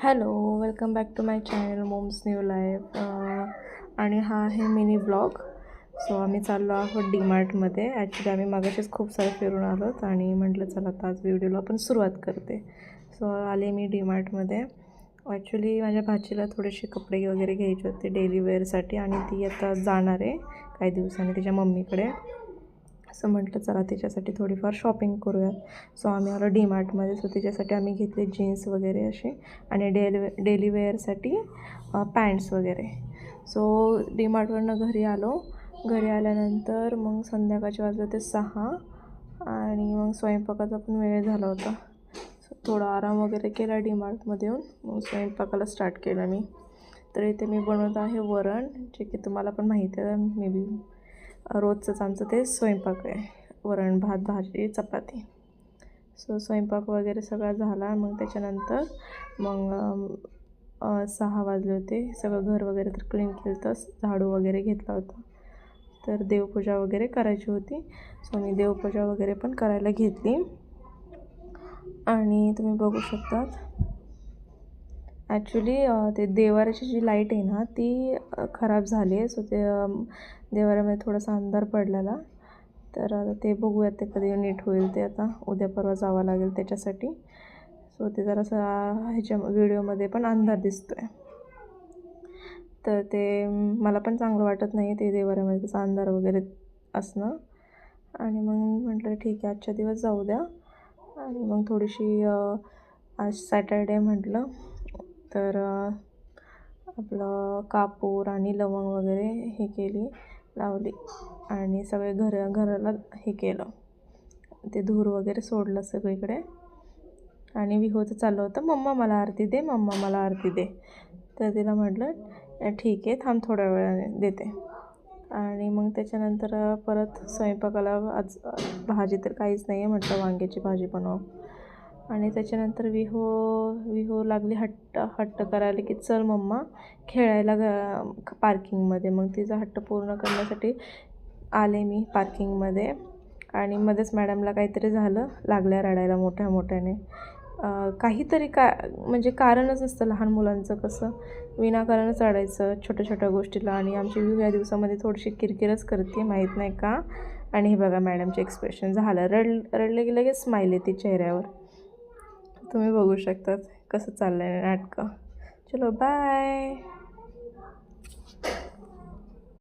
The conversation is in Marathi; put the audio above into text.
Hello, welcome back to my channel moms new life. आणि हा आहे मिनी ब्लॉग. सो आम्ही चाललो आहोत डीमार्टमध्ये. ॲक्च्युली आम्ही मागाशीच खूप सारं फिरून आलोत आणि म्हटलं चला आता आज व्हिडिओला आपण सुरुवात करते. सो आले मी डीमार्टमध्ये. ॲक्च्युली माझ्या भाचीला थोडेसे कपडे वगैरे घ्यायचे होते डेली वेअरसाठी आणि ती आता जाणार आहे काही दिवसांनी तिच्या मम्मीकडे. असं म्हटलं चला तिच्यासाठी थोडीफार शॉपिंग करूयात. सो आम्ही आलो डीमार्टमध्ये. सो तिच्यासाठी आम्ही घेतले जीन्स वगैरे असे आणि डेली वेअरसाठी पॅन्ट्स वगैरे. सो डीमार्टवरनं घरी आलो. घरी आल्यानंतर मग संध्याकाळचे वाजले होते 6 आणि मग स्वयंपाकाचा पण वेळ झाला होता. सो थोडा आराम वगैरे केला डीमार्टमध्ये येऊन. मग स्वयंपाकाला स्टार्ट केलं मी. तर इथे मी बनवत आहे वरण, जे की तुम्हाला पण माहिती आहे मे बी रोजचंच आमचं ते स्वयंपाक आहे. वरण भात भाजी चपाती. सो स्वयंपाक वगैरे सगळा झाला. मग त्याच्यानंतर मग 6 वाजले होते. सगळं घर वगैरे तर क्लीन केलं होतं, झाडू वगैरे घेतला होता. तर देवपूजा वगैरे करायची होती. सो मी देवपूजा वगैरे पण करायला घेतली. आणि तुम्ही बघू शकतात ॲक्च्युली ते देवाऱ्याची जी लाईट आहे ना ती खराब झाली आहे. सो ते देवाऱ्यामध्ये थोडासा अंधार पडलेला. तर आता ते बघूयात ते कधी नीट होईल. ते आता उद्या परवा जावं लागेल त्याच्यासाठी. सो ते जरासं ह्याच्या व्हिडिओमध्ये पण अंधार दिसतो आहे. तर ते मला पण चांगलं वाटत नाही ते देवाऱ्यामध्ये त्याचा अंधार वगैरे असणं. आणि मग म्हटलं ठीक आहे आजच्या दिवस जाऊ द्या. आणि मग थोडीशी आज सॅटर्डे म्हटलं तर आपलं कापूर आणि लवंग वगैरे हे केली लावली आणि सगळे घराला हे केलं, ते धूर वगैरे सोडलं सगळीकडे. आणि विहोचं चाललं होतं मम्मा मला आरती दे, मम्मा मला आरती दे. तर तिला म्हटलं ठीक आहे थांब थोड्या वेळाने देते. आणि मग त्याच्यानंतर परत स्वयंपाकाला आज भाजी तर काहीच नाही आहे. म्हटलं वांग्याची भाजी बनव. आणि त्याच्यानंतर विहो लागली हट्ट करायला की चल मम्मा खेळायला पार्किंगमध्ये. मग तिचा हट्ट पूर्ण करण्यासाठी आले मी पार्किंगमध्ये. आणि मध्येच मॅडमला काहीतरी झालं, लागल्या रडायला मोठ्याने. काहीतरी म्हणजे कारणच नसतं लहान मुलांचं, कसं विनाकारणच रडायचं छोट्या गोष्टीला. आणि आमची विहो या दिवसामध्ये थोडीशी किरकिरच करते, माहीत नाही का. आणि हे बघा मॅडमचे एक्सप्रेशन झालं, रडले की लगेच स्माईल येते चेहऱ्यावर. तुम्ही बघू शकतात कसं चाललं आहे नाटकं. चलो बाय.